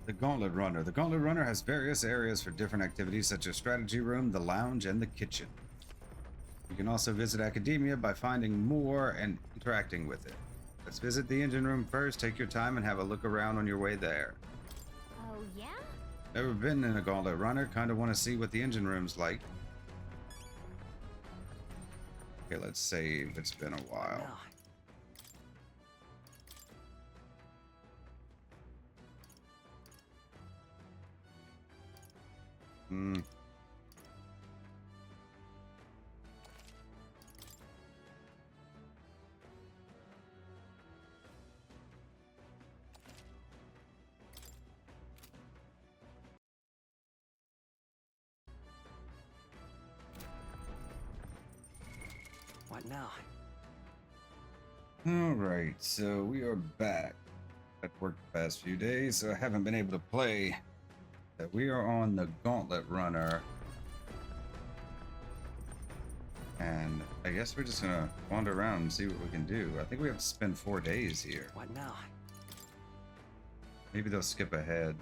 The Gauntlet Runner. The Gauntlet Runner has various areas for different activities such as strategy room, the lounge, and the kitchen. You can also visit Academia by finding more and interacting with it. Let's visit the engine room first. Take your time and have a look around on your way there. Oh, yeah? Never been in a Gauntlet Runner. Kind of want to see what the engine room's like. Okay, let's save. It's been a while. What now? Alright, so we are back. I've worked the past few days, so I haven't been able to play. We are on the Gauntlet Runner. And I guess we're just gonna wander around and see what we can do. I think we have to spend 4 days here. What now? Maybe they'll skip ahead.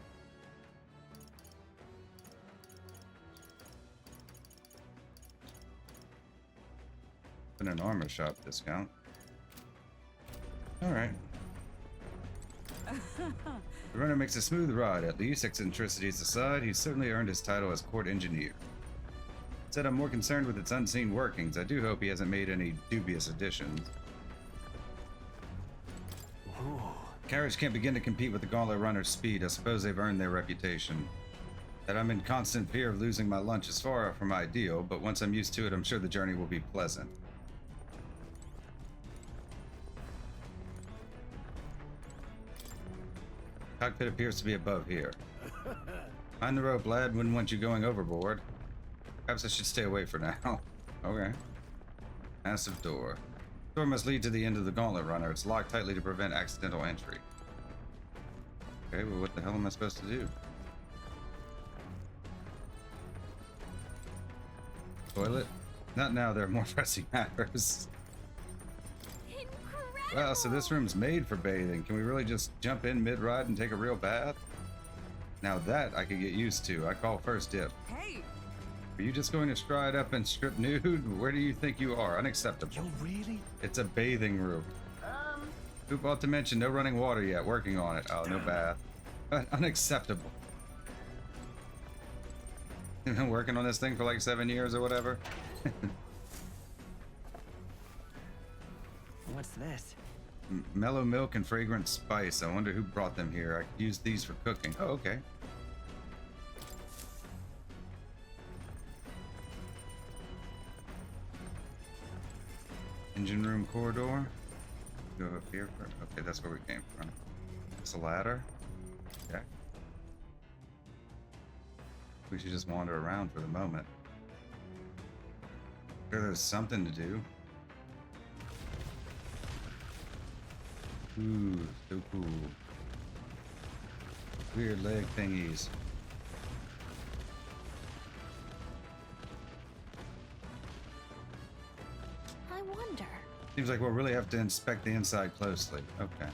Been an armor shop discount. Alright. The runner makes a smooth ride, at least. Eccentricities aside, he's certainly earned his title as court engineer. Said I'm more concerned with its unseen workings. I do hope he hasn't made any dubious additions. Ooh. Carriage can't begin to compete with the Gauntlet Runner's speed. I suppose they've earned their reputation. That I'm in constant fear of losing my lunch is far from ideal, but once I'm used to it, I'm sure the journey will be pleasant. Cockpit appears to be above here. Mind the rope, lad. Wouldn't want you going overboard. Perhaps I should stay away for now. Okay. Massive door. Door must lead to the end of the Gauntlet Runner. It's locked tightly to prevent accidental entry. Okay, well, what the hell am I supposed to do? Toilet? Not now, there are more pressing matters. Wow, so this room's made for bathing. Can we really just jump in mid-ride and take a real bath? Now that I could get used to. I call first dip. Hey! Are you just going to stride up and strip nude? Where do you think you are? Unacceptable. Yo, really? It's a bathing room. Who ought to mention no running water yet? Working on it. Oh, no bath. Unacceptable. You've been working on this thing for like 7 years or whatever. What's this? Mellow milk and fragrant spice. I wonder who brought them here. I could use these for cooking. Oh, okay. Engine room corridor. Go up here. Okay, that's where we came from. It's a ladder. Okay. We should just wander around for the moment. Sure, there's something to do. Ooh, so cool. Weird leg thingies. I wonder. Seems like we'll really have to inspect the inside closely. Okay.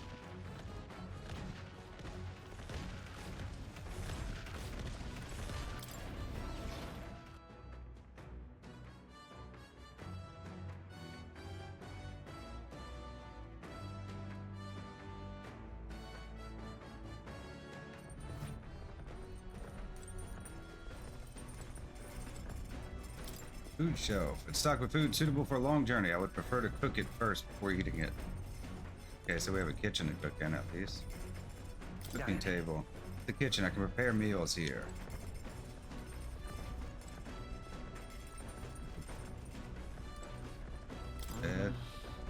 Food shelf. It's stocked with food suitable for a long journey. I would prefer to cook it first before eating it. Okay, so we have a kitchen to cook in at least. Cooking table. The kitchen. I can prepare meals here. Bed.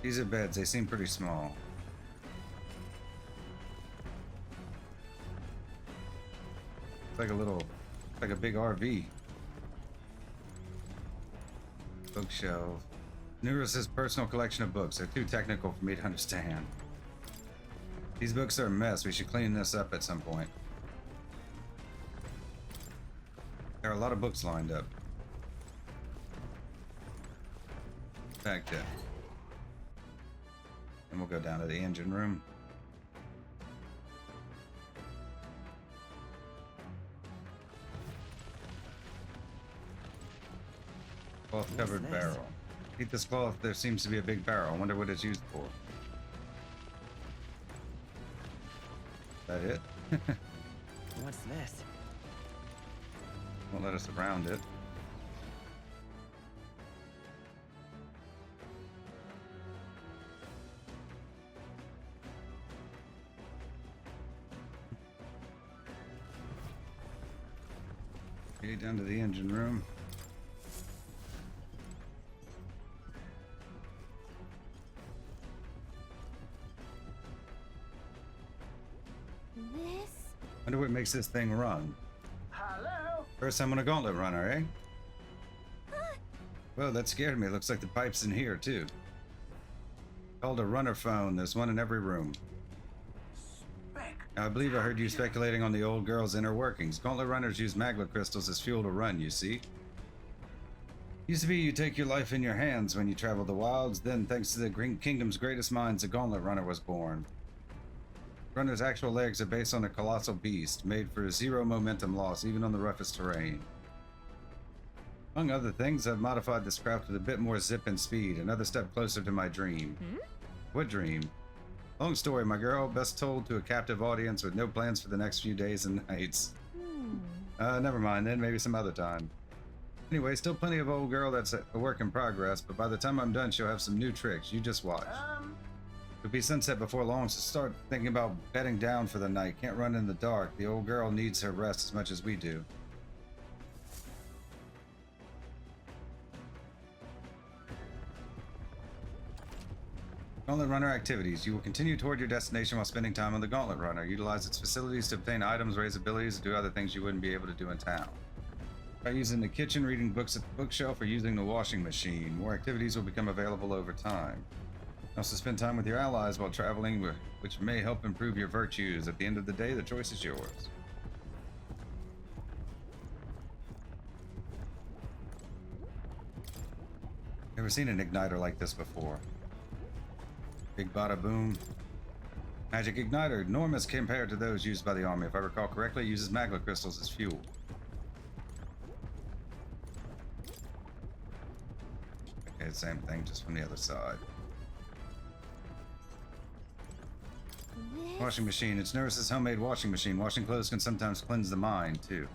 These are beds. They seem pretty small. It's like a little, like a big RV. Bookshelf. Neuros's personal collection of books. They're too technical for me to understand. These books are a mess. We should clean this up at some point. There are a lot of books lined up. Back there. And we'll go down to the engine room. Cloth covered barrel. Beneath this cloth, there seems to be a big barrel. I wonder what it's used for. Is that it? What's this? Won't let us around it. Okay, down to the engine room. This? Wonder what makes this thing run. Hello? First time on a gauntlet runner, eh? Well, that scared me. Looks like the pipe's in here, too. Called a runner phone. There's one in every room. Now, I believe I heard you speculating on the old girl's inner workings. Gauntlet runners use magma crystals as fuel to run, you see. Used to be you take your life in your hands when you travel the wilds. Then, thanks to the Green Kingdom's greatest minds, a gauntlet runner was born. Runner's actual legs are based on a colossal beast, made for zero momentum loss, even on the roughest terrain. Among other things, I've modified this craft with a bit more zip and speed, another step closer to my dream. What dream? Long story, my girl, best told to a captive audience with no plans for the next few days and nights. Never mind then, maybe some other time. Anyway, still plenty of old girl that's a work in progress, but by the time I'm done, she'll have some new tricks. You just watch. It'll be sunset before long, so start thinking about bedding down for the night. Can't run in the dark. The old girl needs her rest as much as we do. Gauntlet Runner activities. You will continue toward your destination while spending time on the Gauntlet Runner. Utilize its facilities to obtain items, raise abilities, and do other things you wouldn't be able to do in town. Try using the kitchen, reading books at the bookshelf, or using the washing machine. More activities will become available over time. Also spend time with your allies while traveling, which may help improve your virtues. At the end of the day, the choice is yours. Never seen an igniter like this before. Big bada boom. Magic igniter, enormous compared to those used by the army. If I recall correctly, it uses magma crystals as fuel. Okay, same thing, just from the other side. Washing machine. It's Nurse's homemade washing machine. Washing clothes can sometimes cleanse the mind, too.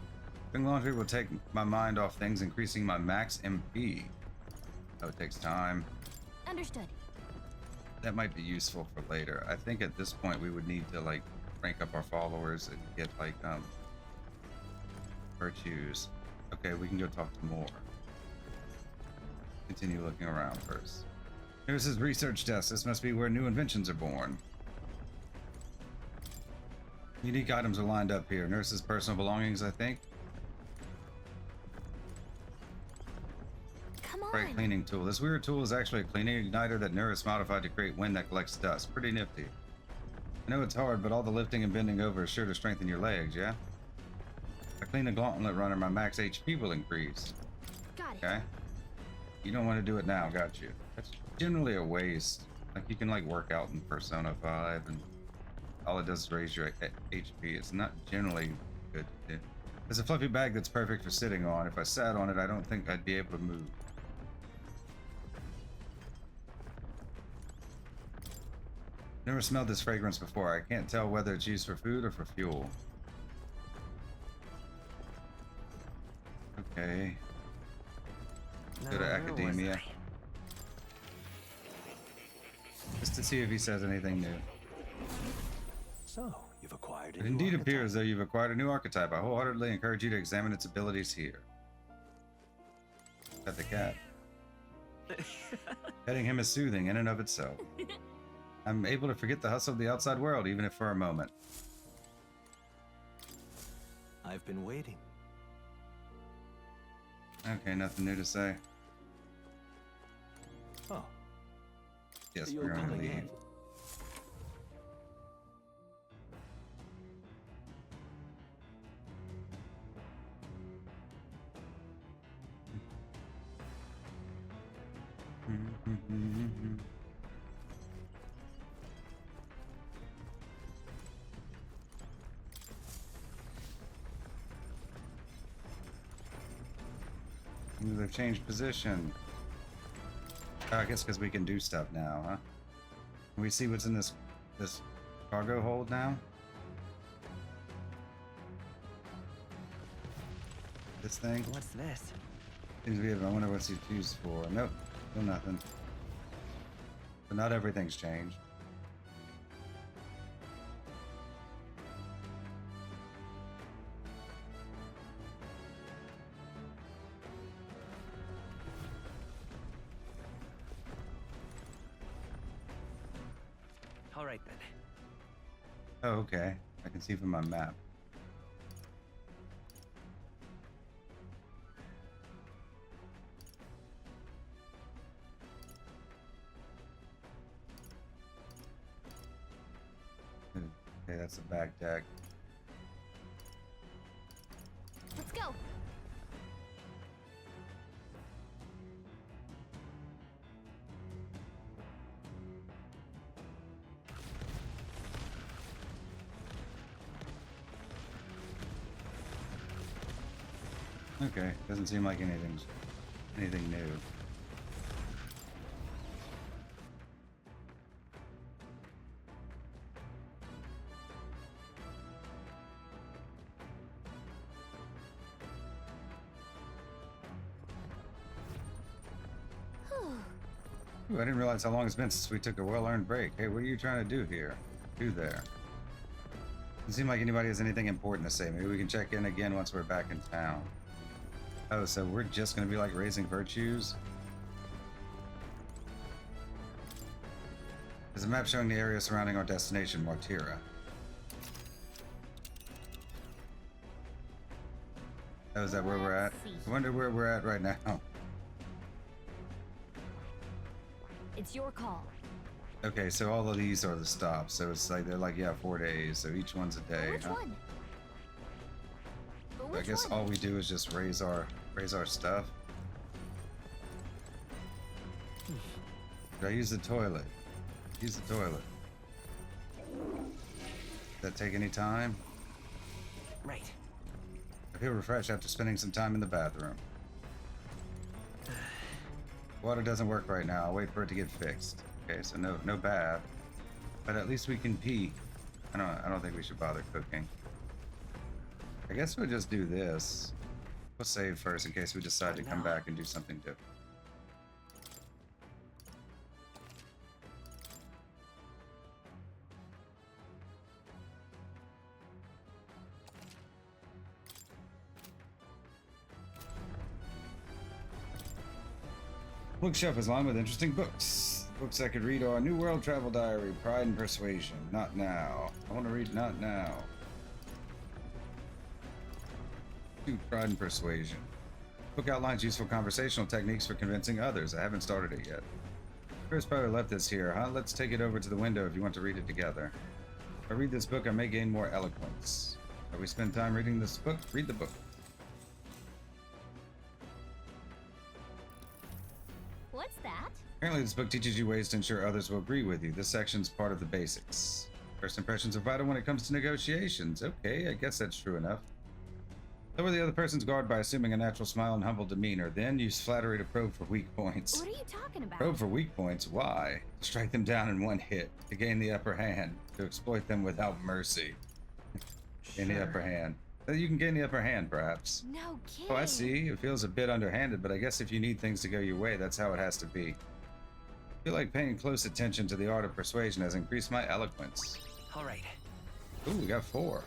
Doing laundry will take my mind off things, increasing my max MP. Oh, it takes time. Understood. That might be useful for later. I think at this point we would need to, like, rank up our followers and get, like, virtues. Okay, we can go talk to more. Continue looking around first. Nurse's research desk. This must be where new inventions are born. Unique items are lined up here. Nurse's personal belongings, I think. Come on. Right, cleaning tool. This weird tool is actually a cleaning igniter that Nurse modified to create wind that collects dust. Pretty nifty. I know it's hard, but all the lifting and bending over is sure to strengthen your legs, yeah? If I clean a Gauntlet runner, my max HP will increase. Got it. Okay? You don't want to do it now, got you? That's generally a waste. Like, you can, like, work out in Persona 5, and all it does is raise your HP. It's not generally good to do. There's a fluffy bag that's perfect for sitting on. If I sat on it, I don't think I'd be able to move. Never smelled this fragrance before. I can't tell whether it's used for food or for fuel. Okay. Go to academia. Just to see if he says anything new. So, you've acquired It indeed appears as though you've acquired a new archetype. I wholeheartedly encourage you to examine its abilities here. Pet the cat. Petting him is soothing in and of itself. I'm able to forget the hustle of the outside world, even if for a moment. I've been waiting. Okay, nothing new to say. Oh. Yes, You'll we're going to come leave. again. Ooh, they've changed position. Oh, I guess because we can do stuff now, huh? Can we see what's in this cargo hold now? This thing? What's this? Seems we have. I wonder what's he used for. Nope, still nothing. But not everything's changed. All right then. Oh, okay. I can see from my map. Okay, that's the back deck. Let's go. Okay, doesn't seem like anything new. Ooh, I didn't realize how long it's been since we took a well-earned break. Hey, what are you trying to do here? Do there. Doesn't seem like anybody has anything important to say. Maybe we can check in again once we're back in town. Oh, so we're just gonna be like raising virtues? There's a map showing the area surrounding our destination, Martira. Oh, is that where we're at? I wonder where we're at right now. It's your call. Okay, so all of these are the stops. So it's like they're like, yeah, 4 days. So each one's a day. Which one? But I which guess one? all we do is just raise our stuff. Did I use the toilet? Use the toilet. Did that take any time? Right. I feel refreshed after spending some time in the bathroom. Water doesn't work right now. I'll wait for it to get fixed. Okay, so no bath. But at least we can pee. I don't think we should bother cooking. I guess we'll just do this. We'll save first in case we decide to come back and do something different. Bookshelf is lined with interesting books. Books I could read are New World Travel Diary, Pride and Persuasion. Not now. I want to read Not Now. Pride and Persuasion. Book outlines useful conversational techniques for convincing others. I haven't started it yet. Chris probably left this here, huh? Let's take it over to the window if you want to read it together. If I read this book, I may gain more eloquence. If we spend time reading this book, read the book. What's that? Apparently this book teaches you ways to ensure others will agree with you. This section's part of the basics. First impressions are vital when it comes to negotiations. Okay, I guess that's true enough. Lower the other person's guard by assuming a natural smile and humble demeanor. Then use flattery to probe for weak points. What are you talking about? Probe for weak points? Why? Strike them down in one hit. To gain the upper hand. To exploit them without mercy. Gain the upper hand. You can gain the upper hand, perhaps. No kidding. Oh, I see. It feels a bit underhanded, but I guess if you need things to go your way, that's how it has to be. I feel like paying close attention to the art of persuasion has increased my eloquence. All right. Ooh, we got 4.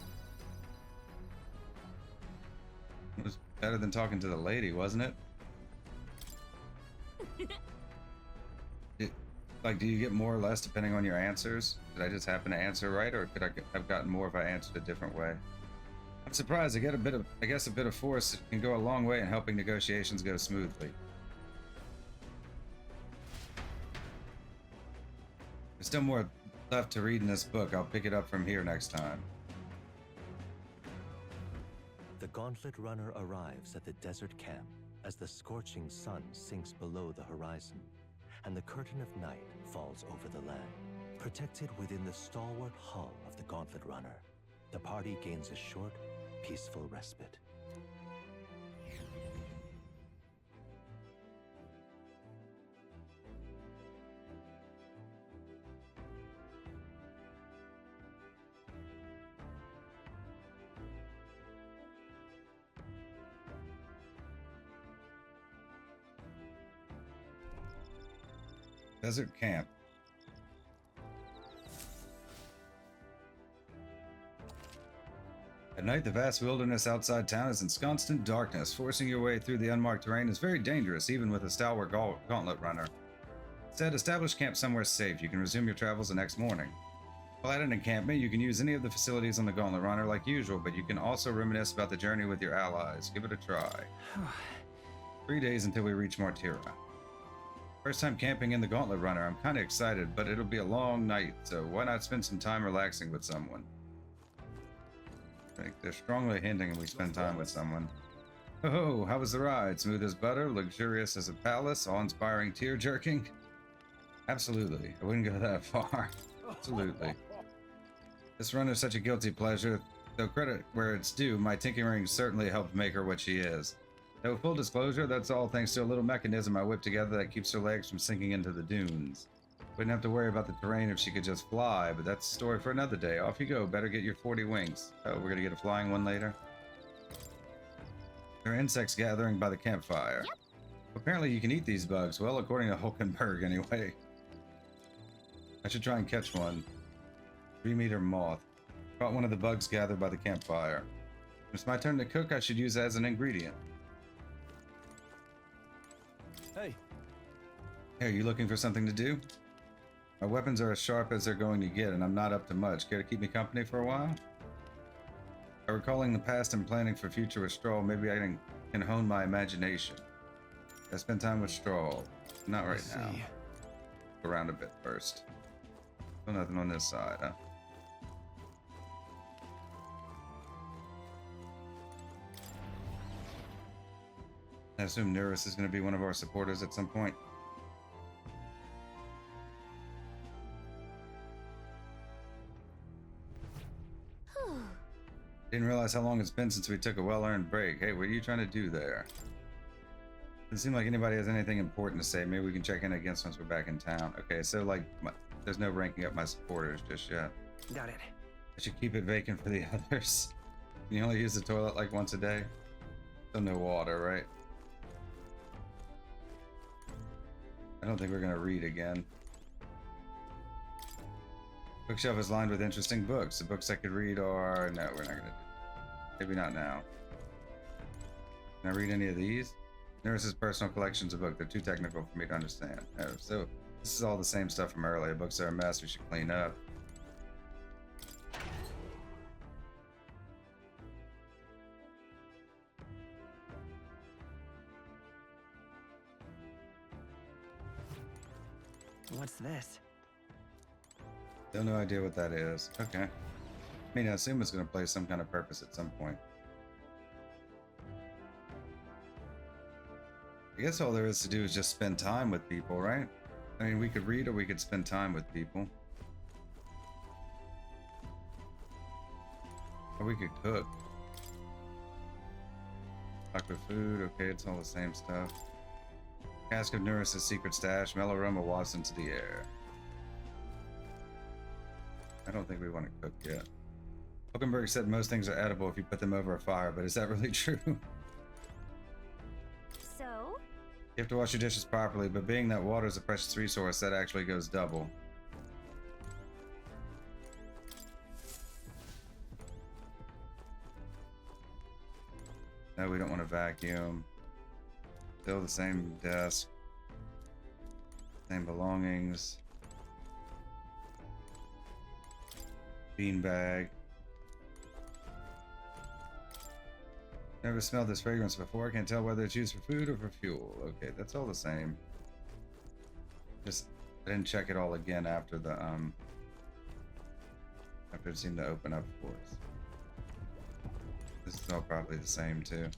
It was better than talking to the lady, wasn't it? Like, do you get more or less depending on your answers? Did I just happen to answer right, or could I have gotten more if I answered a different way? I'm surprised. I guess a bit of force can go a long way in helping negotiations go smoothly. There's still more left to read in this book. I'll pick it up from here next time. The Gauntlet runner arrives at the desert camp as the scorching sun sinks below the horizon, and the curtain of night falls over the land. Protected within the stalwart hull of the Gauntlet runner, the party gains a short, peaceful respite. Desert camp. At night, the vast wilderness outside town is ensconced in darkness. Forcing your way through the unmarked terrain is very dangerous, even with a stalwart gauntlet runner. Instead, establish camp somewhere safe. You can resume your travels the next morning. While at an encampment, you can use any of the facilities on the gauntlet runner like usual, but you can also reminisce about the journey with your allies. Give it a try. 3 days until we reach Martira. First time camping in the gauntlet runner. I'm kind of excited, but it'll be a long night, so why not spend some time relaxing with someone? I think they're strongly hinting we spend time with someone. Oh, how was the ride? Smooth as butter, luxurious as a palace, awe-inspiring, tear-jerking? Absolutely. I wouldn't go that far. Absolutely. This run is such a guilty pleasure. Though credit where it's due, my tinkering certainly helped make her what she is. Though full disclosure, that's all thanks to a little mechanism I whipped together that keeps her legs from sinking into the dunes. Wouldn't have to worry about the terrain if she could just fly, but that's a story for another day. Off you go. Better get your 40 wings. Oh, we're gonna get a flying one later? There are insects gathering by the campfire. Yep. Apparently you can eat these bugs. Well, according to Hulkenberg, anyway. I should try and catch one. 3-meter moth. Caught one of the bugs gathered by the campfire. When it's my turn to cook, I should use it as an ingredient. Hey. Hey, are you looking for something to do? My weapons are as sharp as they're going to get, and I'm not up to much. Care to keep me company for a while? By recalling the past and planning for future with Strohl, maybe I can hone my imagination. I spend time with Strohl. Not right now. Go around a bit first. Still nothing on this side, huh? I assume Neurus is going to be one of our supporters at some point. Didn't realize how long it's been since we took a well-earned break. Hey, what are you trying to do there? Doesn't seem like anybody has anything important to say. Maybe we can check in again once we're back in town. Okay, so like, there's no ranking up my supporters just yet. Got it. I should keep it vacant for the others. Can you only use the toilet like once a day? So no water, right? I don't think we're gonna read again. Bookshelf is lined with interesting books. The books I could read are... No, we're not gonna do it. Maybe not now. Can I read any of these? Nurse's personal collections of books. They're too technical for me to understand. Oh, so this is all the same stuff from earlier. Books are a mess we should clean up. What's this? Still no idea what that is. Okay. I mean, I assume it's going to play some kind of purpose at some point. I guess all there is to do is just spend time with people, right? I mean, we could read or we could spend time with people. Or we could cook. Talk with food. Okay, it's all the same stuff. Cask of Neurus' secret stash. Mellow aroma wafts into the air. I don't think we want to cook yet. Hulkenberg said most things are edible if you put them over a fire, but is that really true? So? You have to wash your dishes properly, but being that water is a precious resource, that actually goes double. No, we don't want to vacuum. Still the same desk. Same belongings. Beanbag. Never smelled this fragrance before. I can't tell whether it's used for food or for fuel. Okay, that's all the same. Just I didn't check it all again after the after it seemed to open up for us. This is all probably the same too.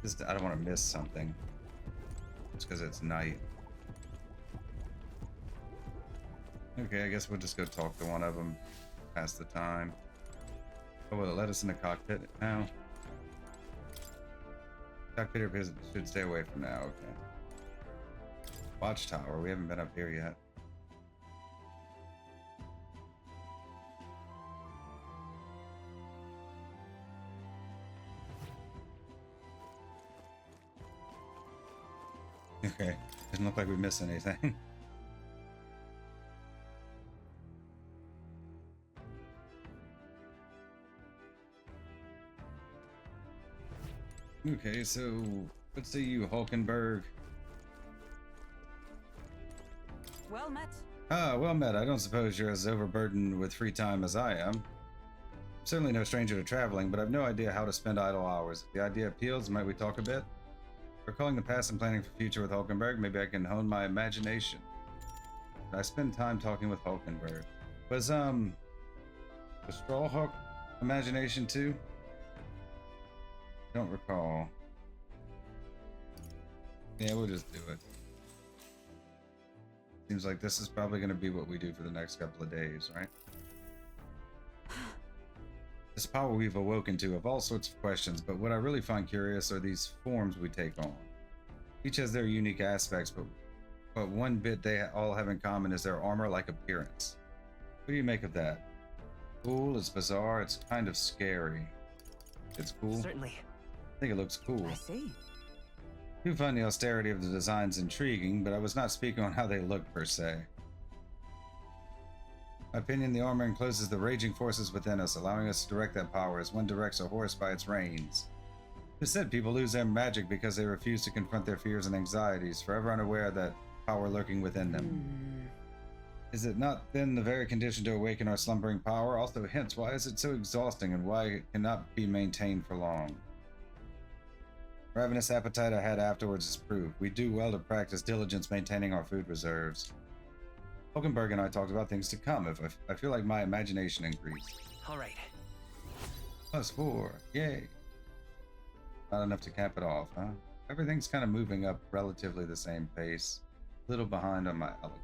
Just I don't want to miss something. It's because it's night. Okay, I guess we'll just go talk to one of them. Pass the time. Oh, will it let us in the cockpit now? Cockpit appears should stay away from now, okay. Watchtower, we haven't been up here yet. Okay, Doesn't look like we missed anything. Okay, so let's see you, Hulkenberg. Well met. Ah, well met. I don't suppose you're as overburdened with free time as I am. I'm certainly no stranger to traveling, but I've no idea how to spend idle hours. If the idea appeals, might we talk a bit? Recalling the past and planning for future with Hulkenberg, maybe I can hone my imagination. I spend time talking with Hulkenberg. Was Strohl Hulk imagination too? Don't recall. Yeah, we'll just do it. Seems like this is probably going to be what we do for the next couple of days, right? This power we've awoken to have all sorts of questions, but what I really find curious are these forms we take on. Each has their unique aspects, but one bit they all have in common is their armor-like appearance. What do you make of that? Cool, it's bizarre, it's kind of scary. It's cool? Certainly. I think it looks cool. I see. I do find the austerity of the designs intriguing, but I was not speaking on how they look per se. In my opinion, the armor encloses the raging forces within us, allowing us to direct that power as one directs a horse by its reins. It is said people lose their magic because they refuse to confront their fears and anxieties, forever unaware of that power lurking within them. Is it not then the very condition to awaken our slumbering power? Also, hence, why is it so exhausting and why it cannot be maintained for long? Ravenous appetite I had afterwards is proof. We do well to practice diligence maintaining our food reserves. Hulkenberg and I talked about things to come. If I feel like my imagination increased. All right. +4. Yay. Not enough to cap it off, huh? Everything's kind of moving up relatively the same pace. A little behind on my Eloquence.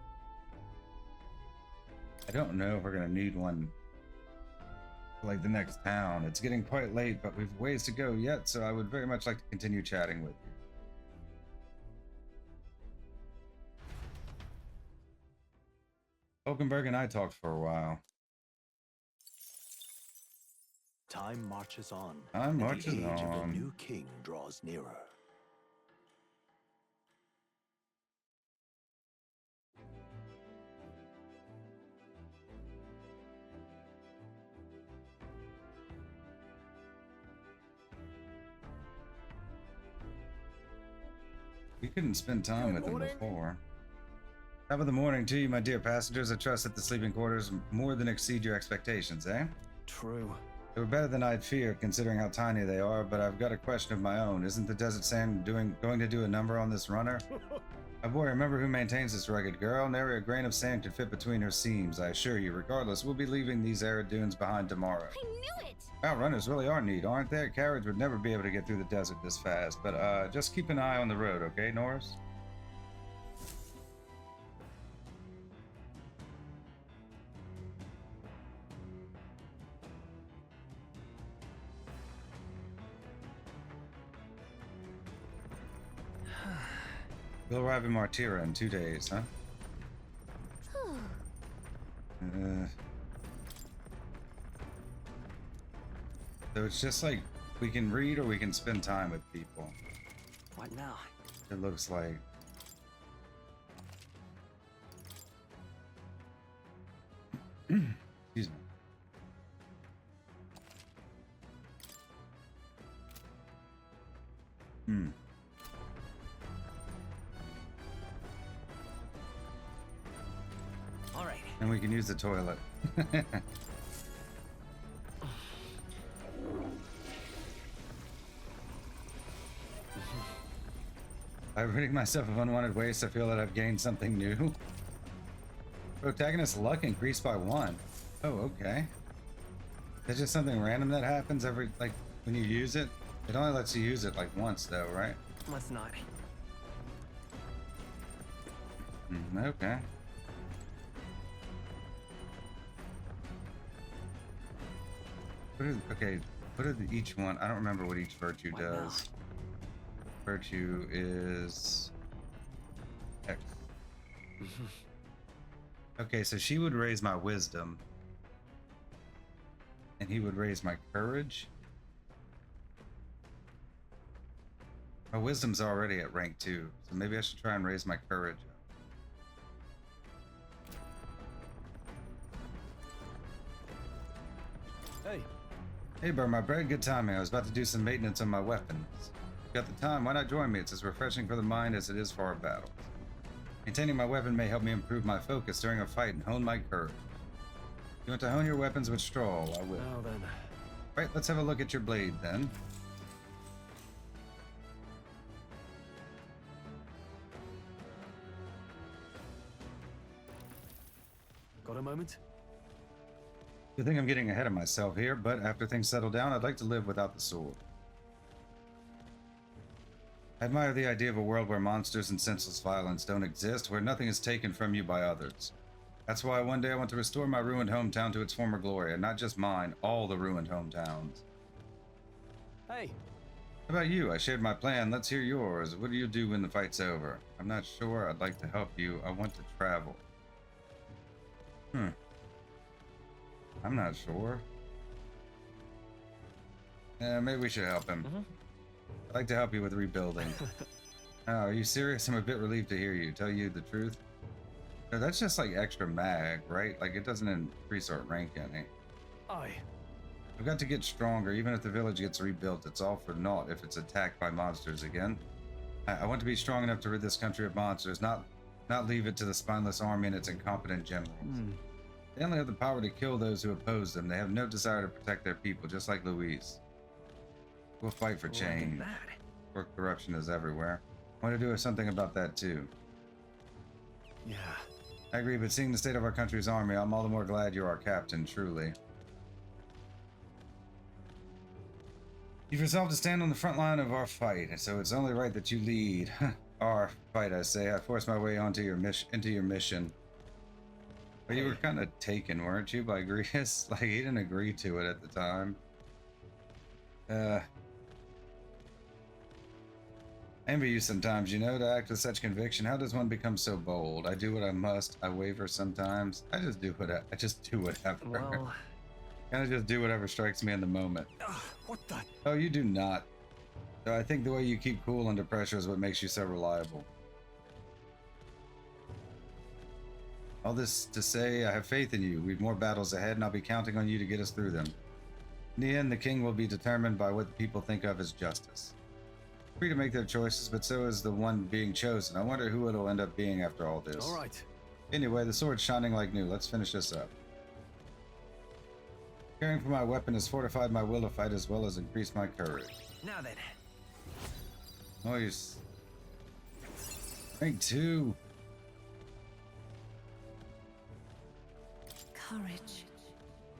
I don't know if we're going to need one for like the next town. It's getting quite late, but we've ways to go yet, so I would very much like to continue chatting with you. Hulkenberg and I talked for a while. Time marches on. Time marches and the age of the on. new king draws nearer. We couldn't spend time with him before. Top of the morning to you, my dear passengers. I trust that the sleeping quarters more than exceed your expectations, eh? True. They were better than I'd feared, considering how tiny they are, but I've got a question of my own. Isn't the desert sand going to do a number on this runner? My boy, remember who maintains this rugged girl? Nary a grain of sand could fit between her seams, I assure you. Regardless, we'll be leaving these arid dunes behind tomorrow. I knew it! Wow, runners really are neat, aren't they? A carriage would never be able to get through the desert this fast, but just keep an eye on the road, okay, Norris? We'll arrive in Martira in 2 days, huh? So it's just like we can read or we can spend time with people. What now? It looks like. Excuse me. All right. And we can use the toilet. By ridding myself of unwanted waste, I feel that I've gained something new. Protagonist luck increased by 1. Oh, okay. It's just something random that happens every, like, when you use it? It only lets you use it, like, once, though, right? Let's not. Okay. What are each one? I don't remember what each virtue What does. Virtue is X. Okay, so she would raise my wisdom, and he would raise my courage. My wisdom's already at rank 2, so maybe I should try and raise my courage up. Hey, Hey, Burr, my bread, good timing. I was about to do some maintenance on my weapons. You got the time, why not join me? It's as refreshing for the mind as it is for our battles. Maintaining my weapon may help me improve my focus during a fight and hone my courage. If you want to hone your weapons with Strohl, I will. now then. Right, let's have a look at your blade then. Got a moment? I think I'm getting ahead of myself here, but after things settle down, I'd like to live without the sword. I admire the idea of a world where monsters and senseless violence don't exist, where nothing is taken from you by others. That's why one day I want to restore my ruined hometown to its former glory, and not just mine, all the ruined hometowns. Hey, How about you? I shared my plan. Let's hear yours. What do you do when the fight's over? I'm not sure. I'd like to help you. I want to travel. I'm not sure. Maybe we should help him. I'd like to help you with rebuilding. Oh, are you serious? I'm a bit relieved to hear you. Tell you the truth. No, that's just like extra mag, right? Like it doesn't increase our rank any. aye. I've got to get stronger. Even if the village gets rebuilt, it's all for naught if it's attacked by monsters again. I want to be strong enough to rid this country of monsters, not leave it to the spineless army and its incompetent generals. They only have the power to kill those who oppose them. They have no desire to protect their people, just like Luis. We'll fight for Look at change. that. Where corruption is everywhere. I want to do something about that too. Yeah. I agree, but seeing the state of our country's army, I'm all the more glad you're our captain, truly. You've resolved to stand on the front line of our fight, so it's only right that you lead. Our fight, I say. I forced my way into your mission. But you were kind of taken, weren't you, by Grievous? Like, he didn't agree to it at the time. I envy you sometimes, you know, to act with such conviction. How does one become so bold? I do what I must. I waver sometimes. I just do whatever. Well, Kind of just do whatever strikes me in the moment. what the? Oh, you do not. So I think the way you keep cool under pressure is what makes you so reliable. All this to say, I have faith in you. We've more battles ahead, and I'll be counting on you to get us through them. In the end, the king will be determined by what the people think of as justice. Free to make their choices, but so is the one being chosen. I wonder who it'll end up being after all this. All right. Anyway, the sword's shining like new. Let's finish this up. Caring for my weapon has fortified my will to fight as well as increased my courage. Now then. Nice. Rank 2. Courage.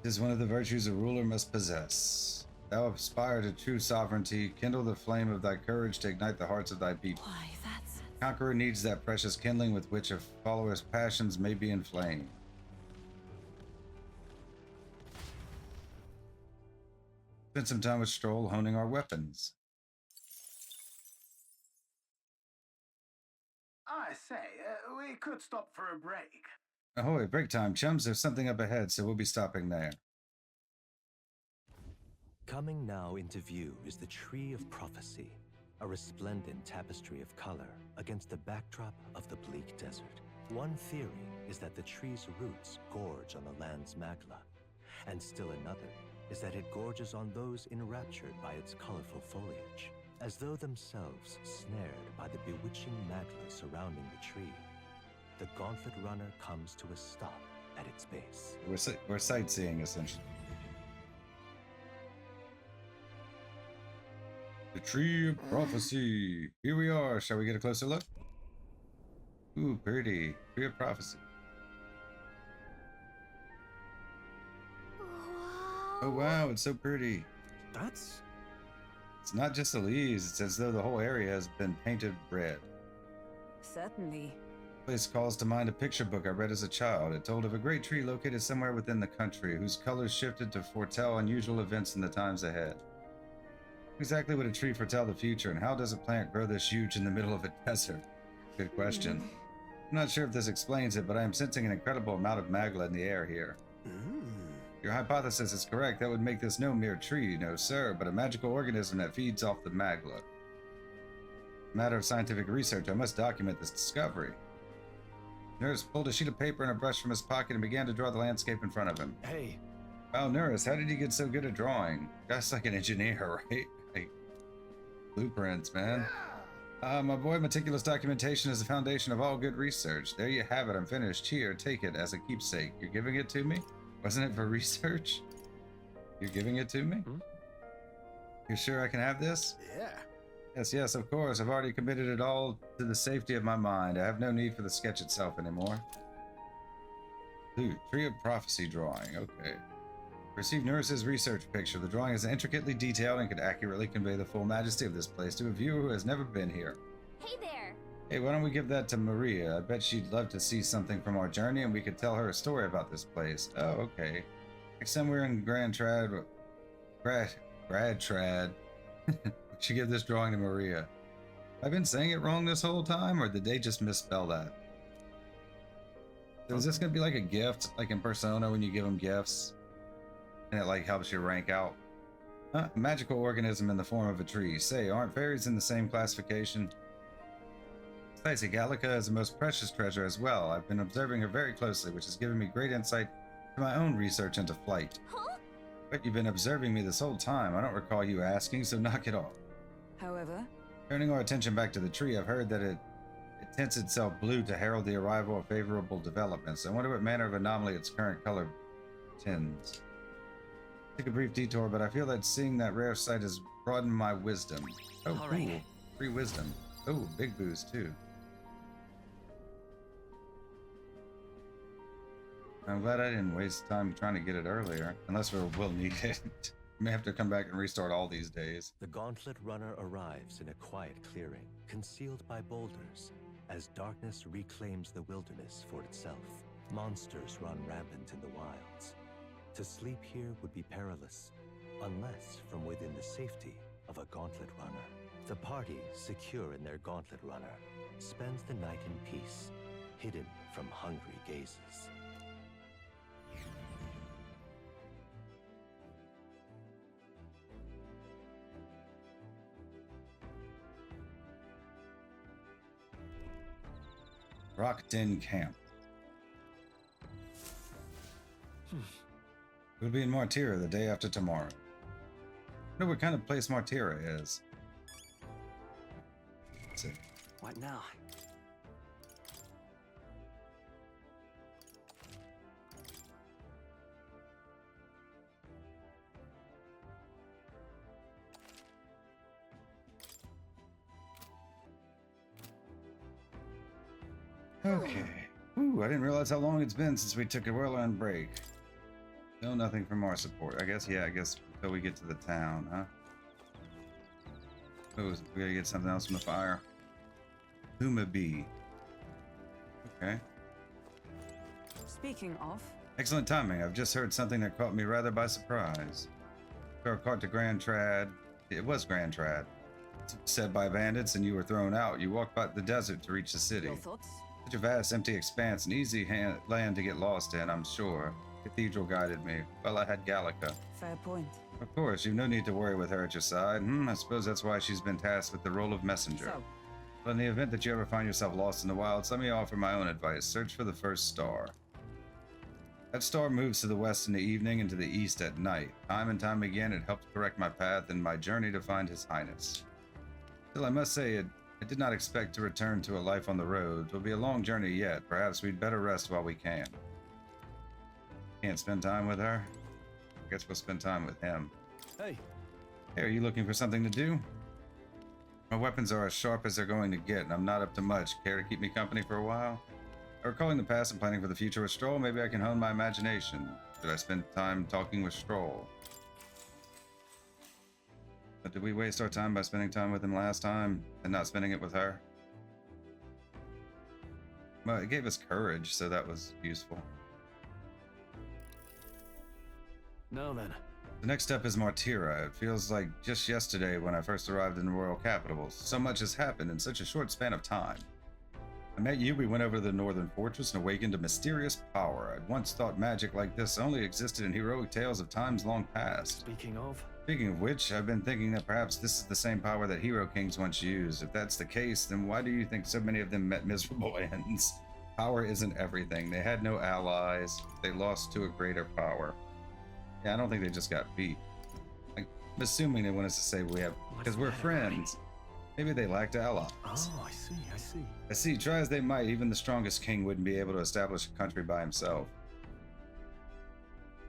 It is one of the virtues a ruler must possess. Thou aspire to true sovereignty. Kindle the flame of thy courage to ignite the hearts of thy people. Why, that's... Conqueror needs that precious kindling with which a follower's passions may be inflamed. Spend some time with Strohl honing our weapons. I say, we could stop for a break. Ahoy, break time, chums. There's something up ahead, so we'll be stopping there. Coming now into view is the Tree of Prophecy, a resplendent tapestry of color against the backdrop of the bleak desert. One theory is that the tree's roots gorge on the land's magla, and still another is that it gorges on those enraptured by its colorful foliage, as though themselves snared by the bewitching magla surrounding the tree. The Gauntlet runner comes to a stop at its base. We're sightseeing, essentially. The Tree of Prophecy. Here we are. Shall we get a closer look? Ooh, pretty. Tree of Prophecy. Oh wow, it's so pretty. That's... It's not just the leaves, it's as though the whole area has been painted red. Certainly. This calls to mind a picture book I read as a child. It told of a great tree located somewhere within the country, whose colors shifted to foretell unusual events in the times ahead. Exactly would a tree foretell the future, and how does a plant grow this huge in the middle of a desert? Good question. I'm not sure if this explains it, but I am sensing an incredible amount of magla in the air here. Your hypothesis is correct. That would make this no mere tree, no sir, but a magical organism that feeds off the magla. Matter of scientific research, I must document this discovery. Nurse pulled a sheet of paper and a brush from his pocket and began to draw the landscape in front of him. Hey, Wow, Nurse, how did you get so good at drawing? Guy's like an engineer, right? Like, blueprints, man. My boy, meticulous documentation is the foundation of all good research. There you have it, I'm finished. Here, take it as a keepsake. You're giving it to me? Wasn't it for research? You're giving it to me? Hmm? You're sure I can have this? yeah. Yes, of course. I've already committed it all to the safety of my mind. I have no need for the sketch itself anymore. Ooh, Tree of Prophecy drawing. Okay. Received Nurse's research picture. The drawing is intricately detailed and could accurately convey the full majesty of this place to a viewer who has never been here. Hey there. Hey, why don't we give that to Maria? I bet she'd love to see something from our journey and we could tell her a story about this place. Oh, okay. Next time we're in Grad Trad. We should give this drawing to Maria. I've been saying it wrong this whole time, or did they just misspell that? So is this gonna be like a gift, like in Persona when you give them gifts? And it like helps you rank out? A magical organism in the form of a tree. Say, aren't fairies in the same classification? Besides, Gallica is the most precious treasure as well. I've been observing her very closely, which has given me great insight to my own research into flight. Huh? But you've been observing me this whole time. I don't recall you asking, so knock it off. However, Turning our attention back to the tree, I've heard that it tints itself blue to herald the arrival of favorable developments. I wonder what manner of anomaly its current color tends. Took a brief detour, but I feel that seeing that rare sight has broadened my wisdom. Oh, All cool. right. Free wisdom. Oh, big boost too. I'm glad I didn't waste time trying to get it earlier, unless we'll need it. We may have to come back and restart all these days. The Gauntlet Runner arrives in a quiet clearing, concealed by boulders, as darkness reclaims the wilderness for itself. Monsters run rampant in the wilds. To sleep here would be perilous, unless from within the safety of a Gauntlet Runner. The party, secure in their Gauntlet Runner, spends the night in peace, hidden from hungry gazes. Rockton Camp. We'll be in Martira the day after tomorrow. I wonder what kind of place Martira is. Let's see. What now? Okay. Ooh, I didn't realize how long it's been since we took a well-earned break. Still nothing from our support. I guess until we get to the town, huh? Oh, we gotta get something else from the fire. Huma Bee. Okay. speaking of, Excellent timing. I've just heard something that caught me rather by surprise. Our cart to Grand Trad. It was Grand Trad. Set by bandits and you were thrown out. You walked by the desert to reach the city. your thoughts? Such a vast, empty expanse, an easy land to get lost in, I'm sure. Cathedral guided me. Well, I had Gallica. Fair point. Of course, you've no need to worry with her at your side. I suppose that's why she's been tasked with the role of messenger. So, But in the event that you ever find yourself lost in the wilds, let me offer my own advice. Search for the first star. That star moves to the west in the evening and to the east at night. Time and time again, it helped correct my path in my journey to find His Highness. Still, I must say, I did not expect to return to a life on the road. It will be a long journey yet. Perhaps we'd better rest while we can. Can't spend time with her? I guess we'll spend time with him. Hey, Hey, are you looking for something to do? My weapons are as sharp as they're going to get, and I'm not up to much. Care to keep me company for a while? Recalling the past and planning for the future with Strohl, maybe I can hone my imagination. Should I spend time talking with Strohl? But did we waste our time by spending time with him last time and not spending it with her? Well, it gave us courage, so that was useful. now then. The next step is Martira. It feels like just yesterday when I first arrived in the royal capital. So much has happened in such a short span of time. I met you, we went over to the Northern Fortress and awakened a mysterious power. I'd once thought magic like this only existed in heroic tales of times long past. Speaking of, Speaking of which, I've been thinking that perhaps this is the same power that hero kings once used. If that's the case, then why do you think so many of them met miserable ends? Power isn't everything. They had no allies. They lost to a greater power. Yeah, I don't think they just got beat. I'm assuming they want us to say we have, because we're friends. Maybe they lacked allies. oh, I see. I see, try as they might, even the strongest king wouldn't be able to establish a country by himself.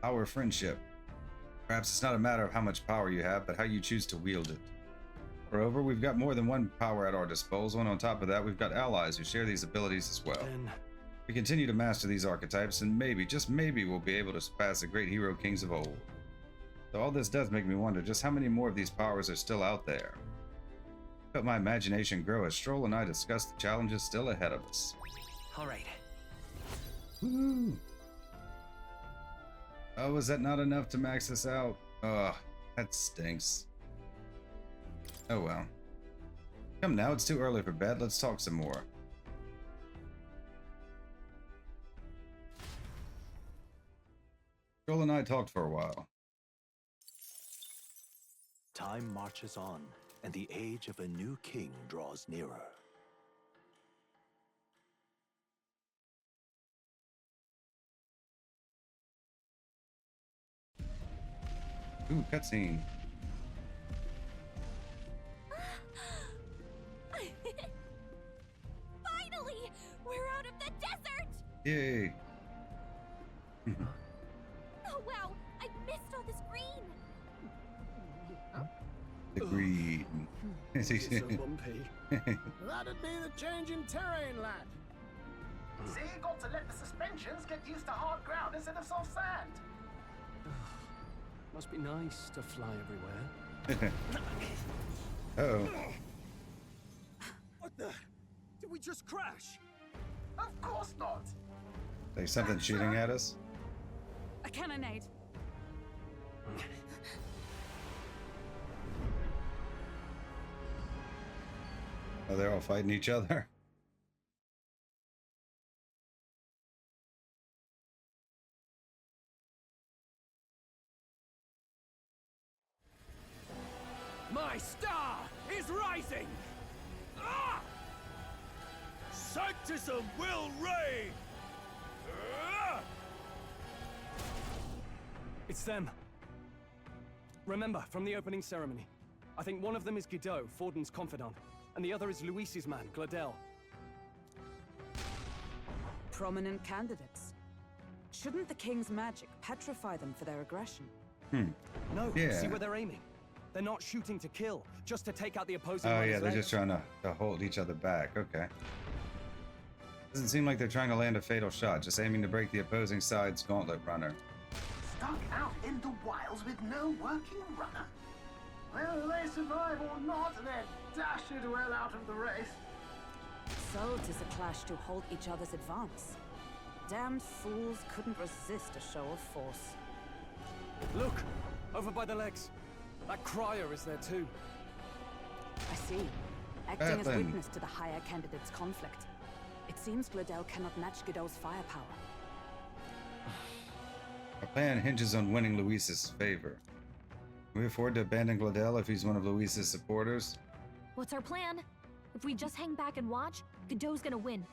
Our friendship. Perhaps it's not a matter of how much power you have, but how you choose to wield it. Moreover, we've got more than one power at our disposal, and on top of that, we've got allies who share these abilities as well. Then, We continue to master these archetypes, and maybe, just maybe, we'll be able to surpass the great hero kings of old. Though all this does make me wonder just how many more of these powers are still out there. I felt my imagination grow as Strohl and I discussed the challenges still ahead of us. all right. Woo! Oh, was that not enough to max this out? Ugh, that stinks. Oh well. Come now, it's too early for bed. Let's talk some more. Joel and I talked for a while. Time marches on, and the age of a new king draws nearer. Ooh, cutscene. Finally! We're out of the desert! Yay! Oh wow! I missed all this green! The green. It's so bumpy. That'd be the change in terrain, lad. See, you got to let the suspensions get used to hard ground instead of soft sand. Must be nice to fly everywhere. Uh-oh. What the? Did we just crash? Of course not. Like something shooting at us? A cannonade. Oh, they're all fighting each other? My star is rising! Ah! Sanctism will reign! Ah! It's them. Remember, from the opening ceremony. I think one of them is Gideaux, Forden's confidant, and the other is Luis's man, Gideaux. Prominent candidates. Shouldn't the king's magic petrify them for their aggression? No, Yeah. see where they're aiming. They're not shooting to kill, just to take out the opposing Oh runner's yeah, they're legs. just trying to hold each other back. Okay. Doesn't seem like they're trying to land a fatal shot, just aiming to break the opposing side's gauntlet runner. Stuck out in the wilds with no working runner. Whether they survive or not, they're dashed well out of the race. So 'tis a clash to halt each other's advance. Damned fools couldn't resist a show of force. Look! Over by the legs. That crier is there too. I see. Acting as Happened. witness to the higher candidate's conflict. It seems Gideaux cannot match Gideaux's firepower. Our plan hinges on winning Luis's favor. Can we afford to abandon Gideaux if he's one of Luis's supporters? What's our plan? If we just hang back and watch, Gideaux's gonna win.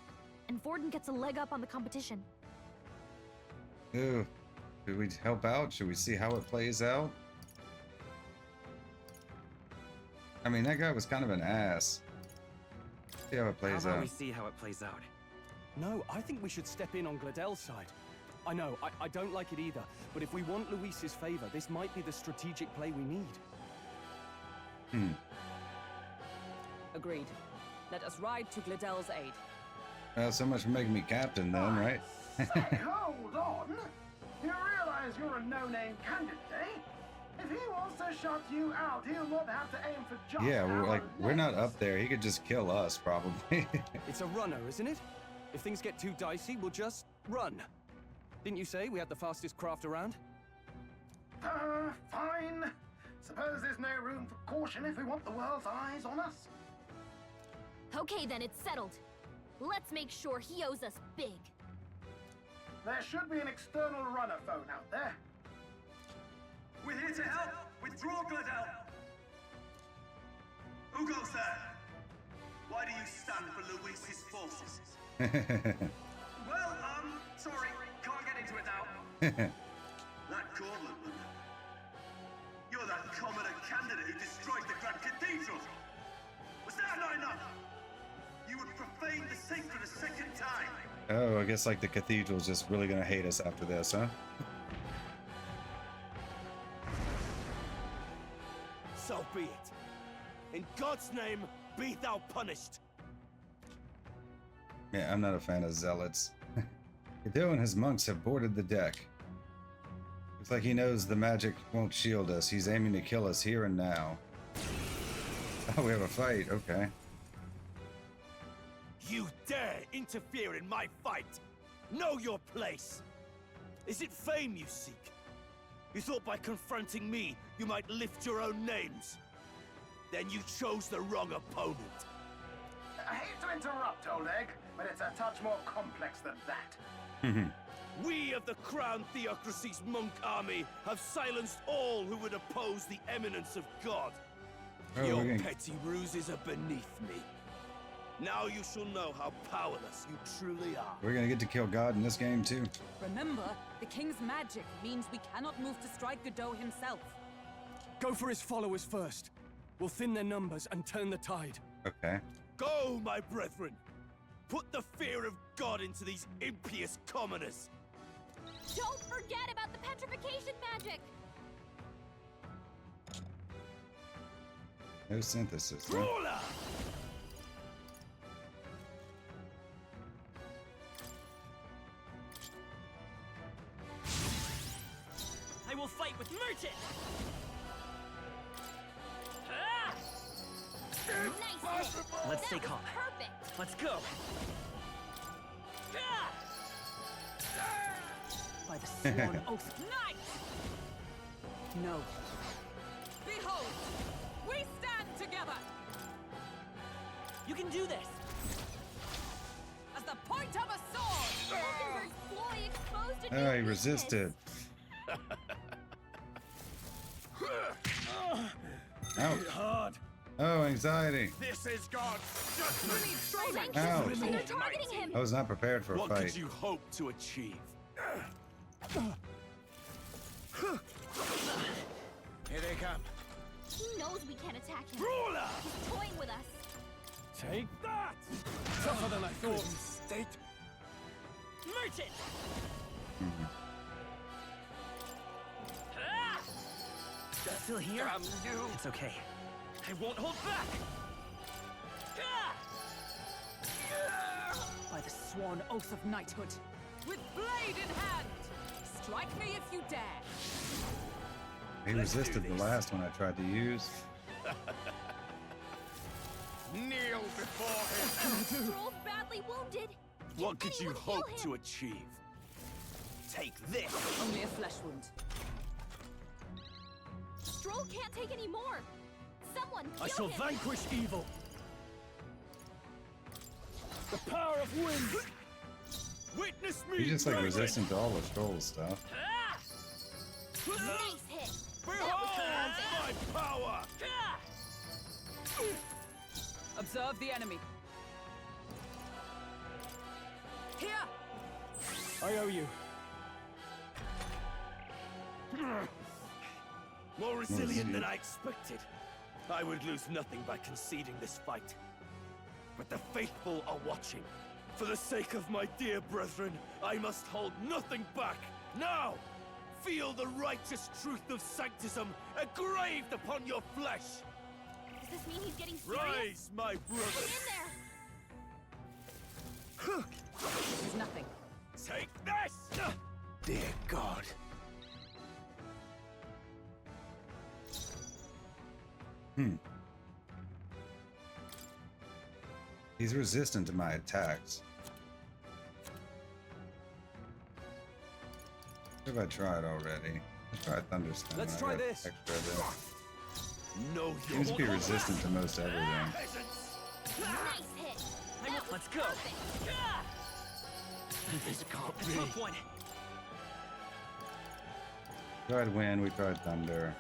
And Forden gets a leg up on the competition. Ooh. Should we help out? Should we see how it plays out? I mean, that guy was kind of an ass. See how it plays How about out. we see how it plays out? No, I think we should step in on Gideaux's side. I know, I don't like it either, but if we want Luis's favor, this might be the strategic play we need. Agreed. Let us ride to Gideaux's aid. Well, so much for making me captain then, right? Say, hold on. You realize you're a no-name candidate, eh? If he wants to shut you out, he'll not have to aim for just Yeah, our we're not legs. up there. He could just kill us, probably. It's a runner, isn't it? If things get too dicey, we'll just run. Didn't you say we had the fastest craft around? Fine. Suppose there's no room for caution if we want the world's eyes on us. Okay then, it's settled. Let's make sure he owes us big. There should be an external runner phone out there. We're here to help. Withdraw, Gideaux. Who goes there? Why do you stand for Luis's forces? Well, sorry, can't get into it now. That Gauntlet runner. You're that commoner candidate who destroyed the Grand Cathedral. Was that not enough? You would profane the sacred a second time. Oh, I guess like the cathedral's just really gonna hate us after this, huh? So be it. In God's name, be thou punished. Yeah, I'm not a fan of zealots. Gideaux and his monks have boarded the deck. Looks like he knows the magic won't shield us. He's aiming to kill us here and now. Oh, we have a fight. Okay. You dare interfere in my fight! Know your place! Is it fame you seek? You thought by confronting me, you might lift your own names? Then you chose the wrong opponent. I hate to interrupt, old egg, but it's a touch more complex than that. We of the Crown Theocracy's monk army have silenced all who would oppose the eminence of God. Oh, Your okay. petty ruses are beneath me. Now you shall know how powerless you truly are. We're gonna get to kill God in this game too. Remember, the king's magic means we cannot move to strike Gideaux himself. Go for his followers first. We'll thin their numbers and turn the tide. Okay. Go, my brethren! Put the fear of God into these impious commoners! Don't forget about the petrification magic! No synthesis. Huh? Ruler! I will fight with Merchant! Nice hit! Let's That stay was calm. Perfect! Let's go! By the sworn oath of night! No. Behold! We stand together! You can do this! As the point of a sword! Hulkenberg's ploy exposed a Oh, new he weakness. resisted. Ouch. Hard! Oh, anxiety. This is God's I think Ouch. and they're targeting him! I was not prepared for a What fight. could you hope to achieve? Here they come. He knows we can't attack him. Ruler! He's toying with us. Take that! Tougher than I thought. State. Merchant! Still here? Damn you! It's okay. I won't hold back! By the sworn oath of knighthood! With blade in hand! Strike me if you dare! He resisted the last one I tried to use. Kneel before him! Strohl's badly wounded. What could you anyone heal hope him? to achieve? Take this! Only a flesh wound. Strohl can't take any more. Someone kill I shall him. vanquish evil. The power of wind. Witness me! He's just like brethren! resistant to all the Strohl stuff. Nice hit. Behold my power! Observe the enemy. Here! I owe you. More resilient than I expected. I would lose nothing by conceding this fight. But the faithful are watching. For the sake of my dear brethren, I must hold nothing back. Now, feel the righteous truth of sanctism engraved upon your flesh. Does this mean he's getting serious? Rise, my Get brothers. in there. There's nothing. Take this! Dear God. He's resistant to my attacks. What have I tried already? Let's try Thunderstone. Let's I try got this. Extra of this. Know Seems to be your resistant to most everything. peasants. Nice hit. Let's go. Ah! This can't That's my point. Tried wind, we tried thunder.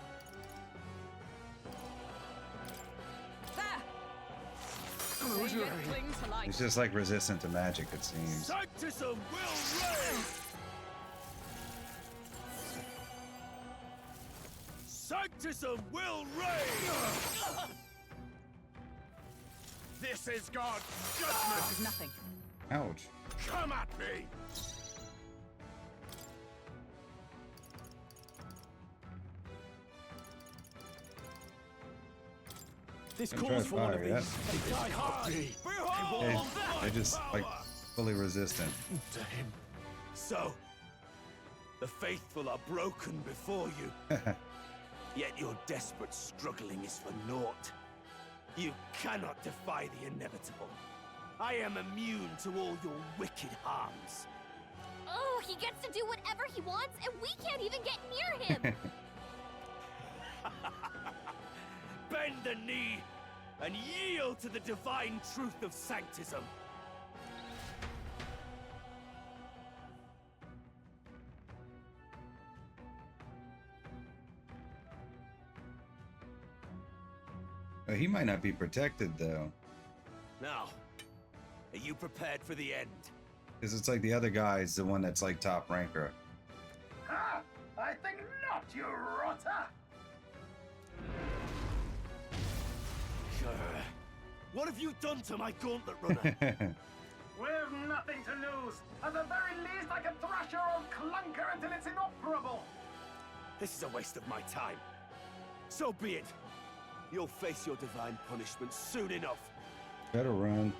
It's just like resistant to magic, it seems. Sanctism will reign! Sanctism will reign! This is God's judgment! This is nothing. Ouch. Come at me! This Haven't calls tried for one of fire yet. these. Die hard! They, they're just like fully resistant. To him. So, the faithful are broken before you. Yet your desperate struggling is for naught. You cannot defy the inevitable. I am immune to all your wicked harms. Oh, he gets to do whatever he wants, and we can't even get near him. Bend the knee and yield to the divine truth of sanctism. Well, he might not be protected though, Now, are you prepared for the end? because it's like the other guy's the one that's like top ranker. Ha! I think not, you rotter! What have you done to my gauntlet runner? We've nothing to lose. At the very least, I can thrash your old clunker until it's inoperable. This is a waste of my time. So be it. You'll face your divine punishment soon enough. Better run.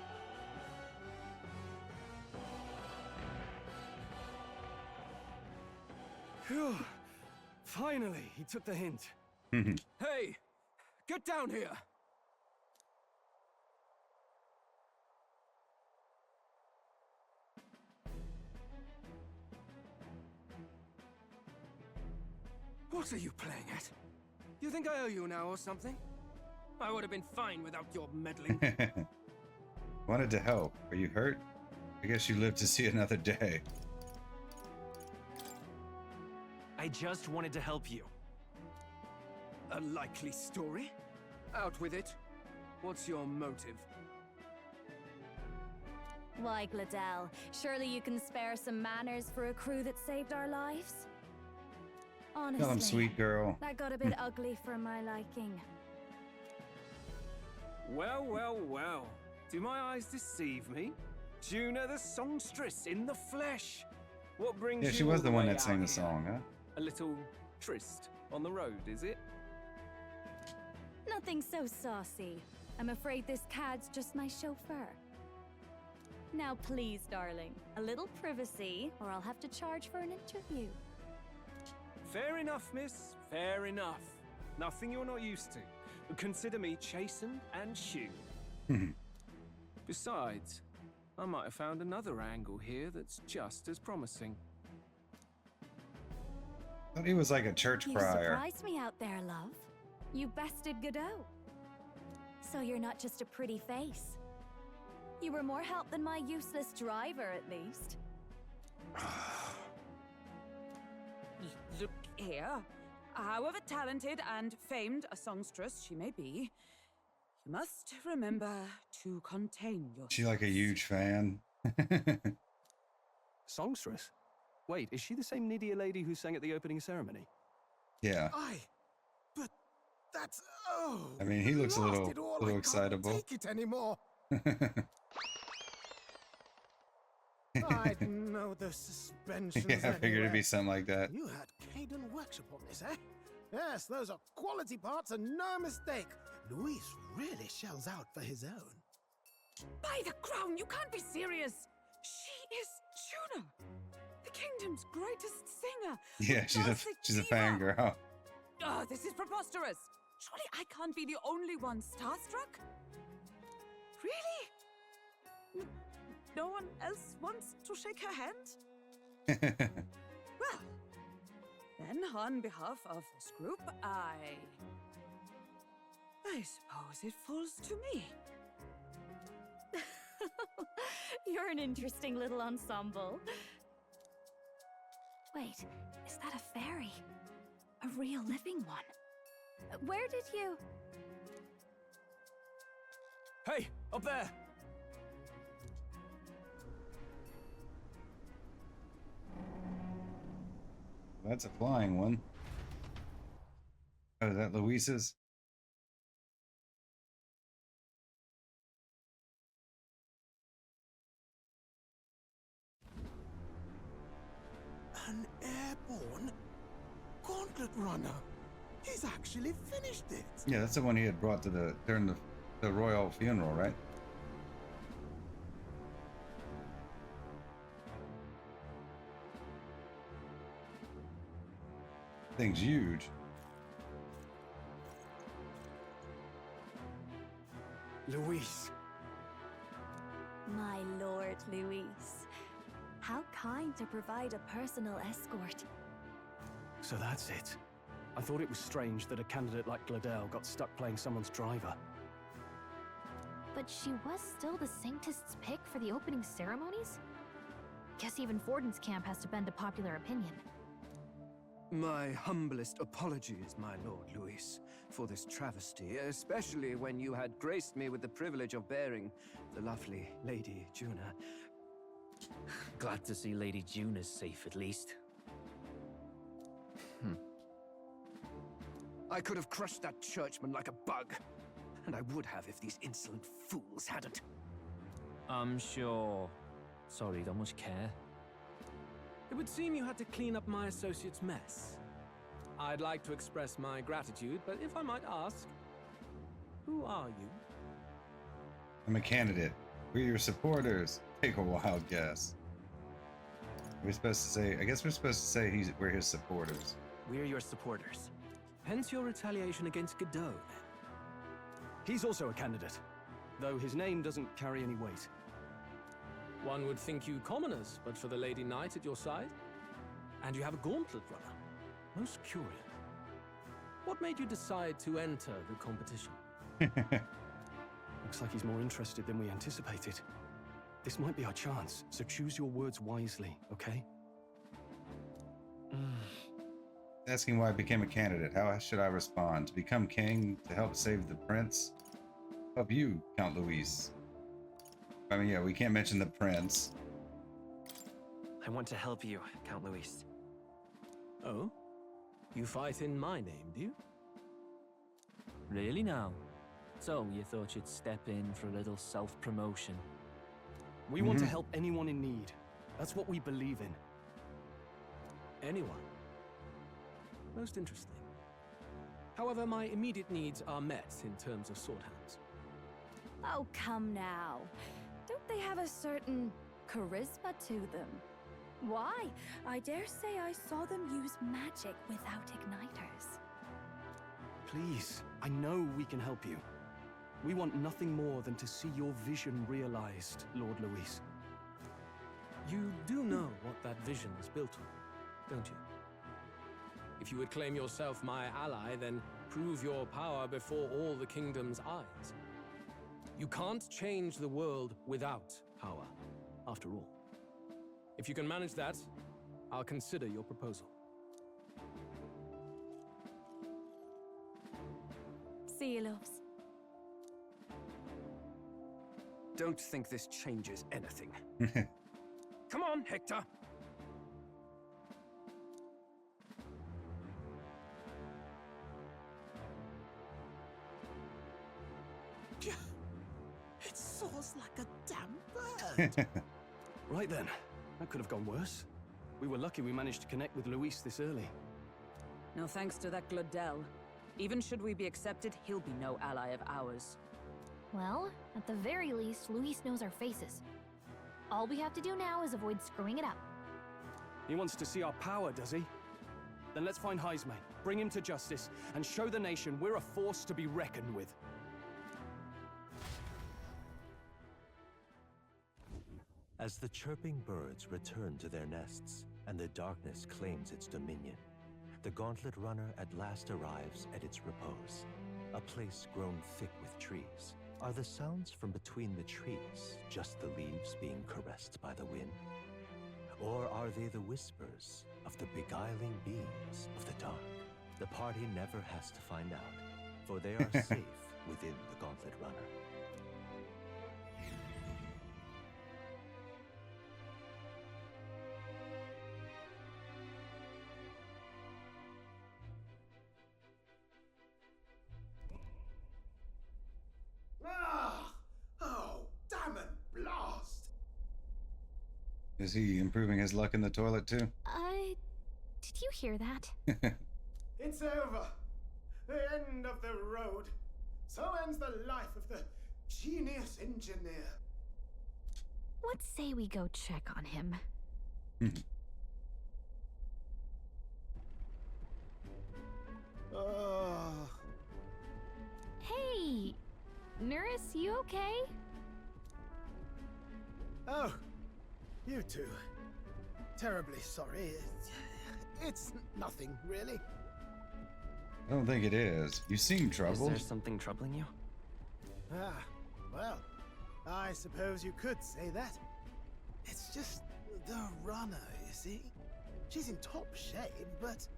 Phew. Finally, he took the hint. Hey, get down here. What are you playing at? You think I owe you now or something? I would have been fine without your meddling. Wanted to help. Are you hurt? I guess you live to see another day. I just wanted to help you. A likely story? Out with it. What's your motive? Why, Gideaux, surely you can spare some manners for a crew that saved our lives? Honestly, Tell him, sweet girl. that got a bit ugly for my liking. Well, well, well. Do my eyes deceive me? Juna the songstress in the flesh. What brings Yeah, you she was all the one way that sang out the here? song, huh? A little tryst on the road, is it? Nothing so saucy. I'm afraid this cad's just my chauffeur. Now please, darling, a little privacy, or I'll have to charge for an interview. Fair enough, miss. Fair enough. Nothing you're not used to. But consider me chastened and shoed. Besides, I might have found another angle here that's just as promising. Thought he was like a church You crier. surprised me out there, love. You bested Gideaux. So you're not just a pretty face. You were more help than my useless driver, at least. Look here. However talented and famed a songstress she may be, you must remember to contain yourself. She like a huge fan. Songstress? Wait, is she the same Nydia lady who sang at the opening ceremony? Yeah. Aye, but that's I mean, he looks a little excitable. Take it anymore. I didn't know the suspensions. Yeah, I figured it'd be something like that. You had Caden workshop on this, eh? Yes, those are quality parts and no mistake. Luis really shells out for his own. By the crown, you can't be serious! She is Juna, the kingdom's greatest singer. Yeah, she's a fangirl. Oh, this is preposterous. Surely I can't be the only one starstruck? Really? No one else wants to shake her hand? Well, then on behalf of this group, I suppose it falls to me. You're an interesting little ensemble. Wait, is that a fairy? A real living one? Where did you... Hey, up there! That's a flying one. Oh, is that Luis's? An airborne Gauntlet runner. He's actually finished it. Yeah, that's the one he had brought to during the royal funeral, right? Thing's huge. Luis. My lord, Luis. How kind to provide a personal escort. So that's it. I thought it was strange that a candidate like Gideaux got stuck playing someone's driver. But she was still the Sanctist's pick for the opening ceremonies? Guess even Forden's camp has to bend to popular opinion. My humblest apologies, my lord Luis, for this travesty, especially when you had graced me with the privilege of bearing the lovely Lady Juna. Glad to see Lady Juna's safe, at least. I could have crushed that churchman like a bug, and I would have if these insolent fools hadn't. I'm sure. Sorry, don't much care. It would seem you had to clean up my associate's mess. I'd like to express my gratitude, but if I might ask, who are you? I'm a candidate. We're your supporters. Take a wild guess. We're supposed to say, I guess we're supposed to say we're his supporters. We're your supporters. Hence your retaliation against Gideaux, then. He's also a candidate, though his name doesn't carry any weight. One would think you commoners, but for the Lady Knight at your side. And you have a Gauntlet runner. Most curious. What made you decide to enter the competition? Looks like he's more interested than we anticipated. This might be our chance, so choose your words wisely, okay? Asking why I became a candidate. How should I respond? To become king? To help save the prince? Help you, Count Luis. I mean, yeah, we can't mention the prince. I want to help you, Count Luis. Oh? You fight in my name, do you? Really now? So, you thought you'd step in for a little self-promotion? We want to help anyone in need. That's what we believe in. Anyone. Most interesting. However, my immediate needs are met in terms of sword hands. Oh, come now. Don't they have a certain charisma to them? Why? I dare say I saw them use magic without igniters. Please, I know we can help you. We want nothing more than to see your vision realized, Lord Luis. You do know what that vision is built on, don't you? If you would claim yourself my ally, then prove your power before all the kingdom's eyes. You can't change the world without power, after all. If you can manage that, I'll consider your proposal. See you, loves. Don't think this changes anything. Come on, Hector! It soars like a damn bird. Right then, that could have gone worse. We were lucky we managed to connect with Luis this early. No thanks to that Gideaux. Even should we be accepted, he'll be no ally of ours. Well, at the very least, Luis knows our faces. All we have to do now is avoid screwing it up. He wants to see our power, does he? Then let's find Heisme, bring him to justice, and show the nation we're a force to be reckoned with. As the chirping birds return to their nests and the darkness claims its dominion, the Gauntlet Runner at last arrives at its repose, a place grown thick with trees, Are the sounds from between the trees just the leaves being caressed by the wind? Or are they the whispers of the beguiling beams of the dark? The party never has to find out, for they are safe within the Gauntlet Runner. Ah! Oh, damn it, blast! Is he improving his luck in the toilet too? Did you hear that? It's over. The end of the road. So ends the life of the genius engineer. Let's say we go check on him. Hey! Nurse, you okay? Oh, you two. Terribly sorry. It's nothing, really. I don't think it is. You seem troubled. Is there something troubling you? Ah, well, I suppose you could say that. It's just the runner, you see? She's in top shape, but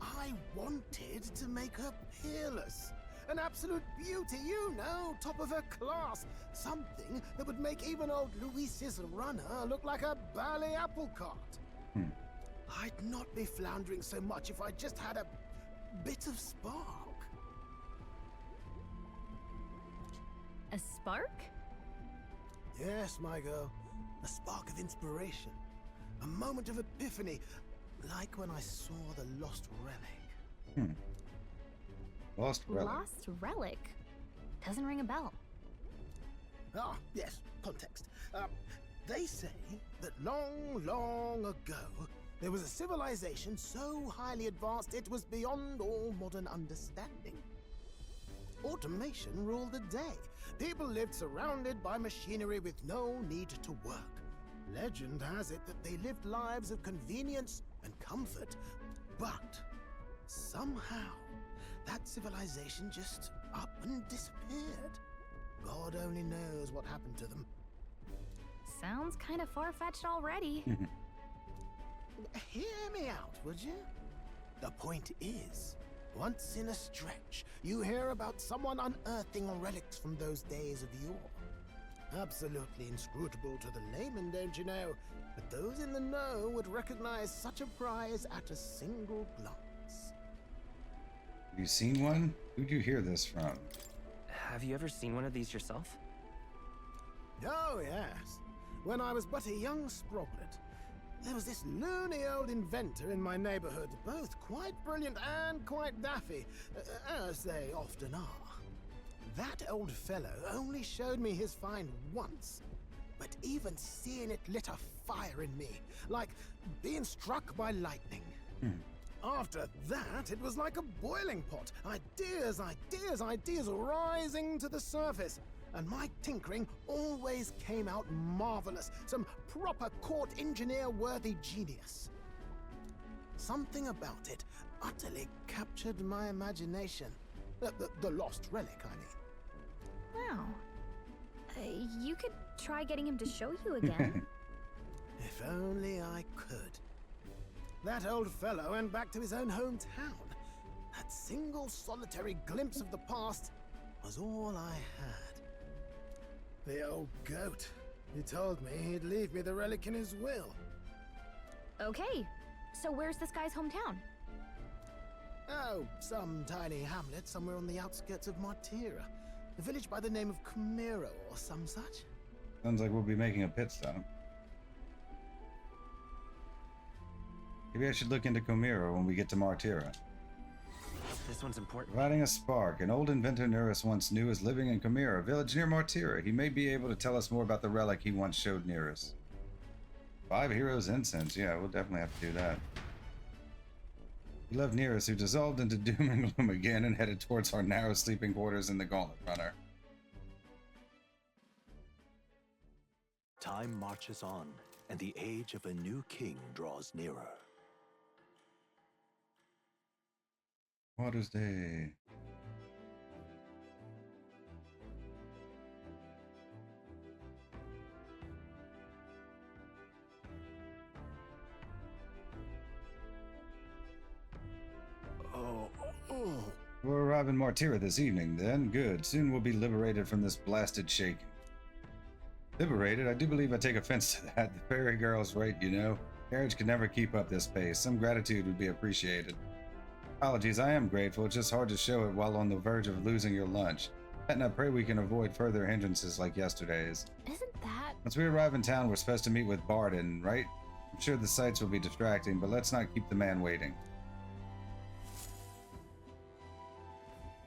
I wanted to make her peerless. An absolute beauty, you know, top of her class. Something that would make even old Luis's runner look like a bally apple cart. I'd not be floundering so much if I just had a bit of spark. A spark? Yes, my girl. A spark of inspiration. A moment of epiphany. Like when I saw the lost relic. Lost relic. Lost relic? Doesn't ring a bell. Ah, yes, context. They say that long, long ago, there was a civilization so highly advanced it was beyond all modern understanding. Automation ruled the day. People lived surrounded by machinery with no need to work. Legend has it that they lived lives of convenience and comfort, but somehow that civilization just up and disappeared. God only knows what happened to them. Sounds kind of far-fetched already. Hear me out, would you? The point is, once in a stretch, you hear about someone unearthing relics from those days of yore. Absolutely inscrutable to the layman, don't you know? But those in the know would recognize such a prize at a single glance. Have you seen one? Who'd you hear this from? Have you ever seen one of these yourself? Oh, yes. When I was but a young sproglet, there was this loony old inventor in my neighborhood, both quite brilliant and quite daffy, as they often are. That old fellow only showed me his find once, but even seeing it lit a fire in me, like being struck by lightning. After that, it was like a boiling pot. Ideas, ideas, ideas rising to the surface. And my tinkering always came out marvelous. Some proper court engineer-worthy genius. Something about it utterly captured my imagination. The lost relic, I mean. Wow. You could try getting him to show you again. If only I could. That old fellow went back to his own hometown. That single solitary glimpse of the past was all I had. The old goat. He told me he'd leave me the relic in his will. Okay, so where's this guy's hometown? Oh, some tiny hamlet somewhere on the outskirts of Martira. A village by the name of Camiro or some such. Sounds like we'll be making a pit stop. Maybe I should look into Camiro when we get to Martira. This one's important. Providing a spark. An old inventor Neris once knew is living in Camiro, a village near Martira. He may be able to tell us more about the relic he once showed Neris. 5 heroes incense. Yeah, we'll definitely have to do that. We left Neris, who dissolved into doom and gloom again and headed towards our narrow sleeping quarters in the Gauntlet Runner. Time marches on, and the age of a new king draws nearer. Water's Day. arrive in Martira this evening, then? Good. Soon we'll be liberated from this blasted shaking. Liberated? I do believe I take offense to that. The fairy girl's right, you know. Carriage could never keep up this pace. Some gratitude would be appreciated. Apologies, I am grateful. It's just hard to show it while on the verge of losing your lunch. And I pray we can avoid further hindrances like yesterday's. Isn't that... Once we arrive in town, we're supposed to meet with Barden, right? I'm sure the sights will be distracting, but let's not keep the man waiting.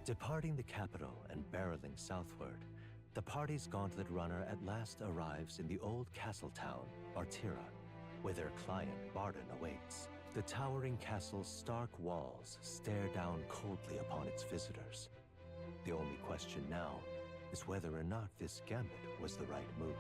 Departing the capital and barreling southward, the party's Gauntlet runner at last arrives in the old castle town, Martira, where their client, Barden, awaits. The towering castle's stark walls stare down coldly upon its visitors. The only question now is whether or not this gambit was the right move.